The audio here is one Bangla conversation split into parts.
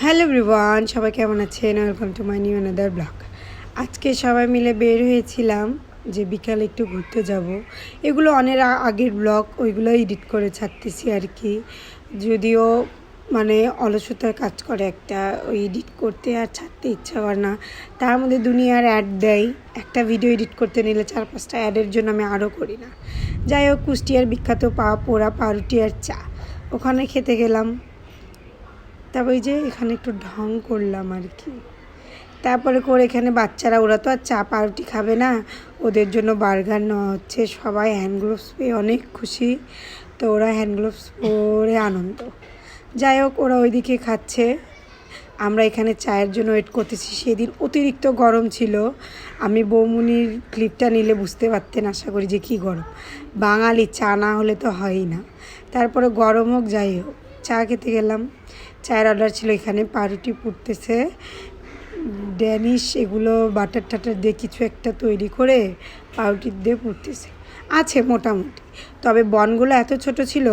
হ্যালো এভরিওয়ান, সবাই কেমন আছেন? Welcome to my new another blog. আজকে সবাই মিলে বের হয়েছিলাম যে বিকালে একটু ঘুরতে যাব। এগুলো অনেক আগের ব্লগ, ওইগুলো এডিট করে ছাড়তেছি আর কি। যদিও মানে অলসতার কাজ করে একটা, ওই এডিট করতে আর ছাড়তে ইচ্ছা করে না। তার মধ্যে দুনিয়ার অ্যাড দেয়, একটা ভিডিও এডিট করতে নিলে 4-5টা অ্যাডের জন্য আমি আরও করি না। যাই হোক, কুষ্টিয়ার বিখ্যাত পোড়া পাউরুটি আর চা, ওখানে খেতে গেলাম। তারপর ওই যে এখানে একটু ঢং করলাম আর কি। তারপরে করে এখানে বাচ্চারা, ওরা তো আর চা পাউরুটি খাবে না, ওদের জন্য বার্গার নেওয়া হচ্ছে। সবাই হ্যান্ড গ্লোভস পেয়ে অনেক খুশি, তো ওরা হ্যান্ড গ্লোভস পরে আনন্দ। যাই হোক, ওরা ওইদিকে খাচ্ছে, আমরা এখানে চায়ের জন্য ওয়েট করতেছি। সেদিন অতিরিক্ত গরম ছিল, আমি বৌমুনির ক্লিপটা নিলে বুঝতে পারতেন আশা করি যে কী গরম। বাঙালি চা না হলে তো হয়ই না। তারপরে গরম হোক যাই হোক, চা খেতে গেলাম। চায়ের অর্ডার ছিল, এখানে পাউরুটি পুড়তেছে, ড্যানিশ এগুলো বাটার টাটার দিয়ে কিছু একটা তৈরি করে পাউরুটি দিয়ে পুড়তেছে, আছে মোটামুটি। তবে বনগুলো এত ছোট ছিল,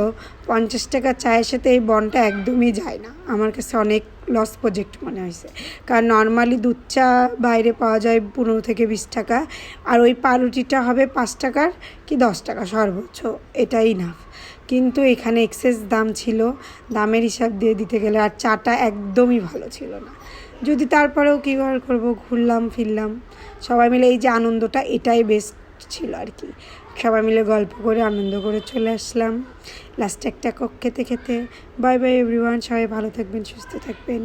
50 টাকা চায়ের সাথে এই বনটা একদমই যায় না। আমার কাছে অনেক লস প্রজেক্ট মনে হয়েছে, কারণ নর্মালি দুধ চা বাইরে পাওয়া যায় 15 থেকে 20 টাকা, আর ওই পাউরুটিটা হবে 5 টাকার কি 10 টাকা সর্বোচ্চ, এটাই না। কিন্তু এখানে এক্সেস দাম ছিল, দামের হিসাব দিয়ে দিতে গেলে। আর চাটা একদমই ভালো ছিল না। যদি তারপরেও কী করবো, ঘুরলাম ফিরলাম সবাই মিলে, এই যে আনন্দটা, এটাই বেস্ট ছিল আর কি। সবাই মিলে গল্প করে আনন্দ করে চলে আসলাম। লাস্টে একটা কক খেতে খেতে। বাই বাই এভরিওয়ান, সবাই ভালো থাকবেন, সুস্থ থাকবেন।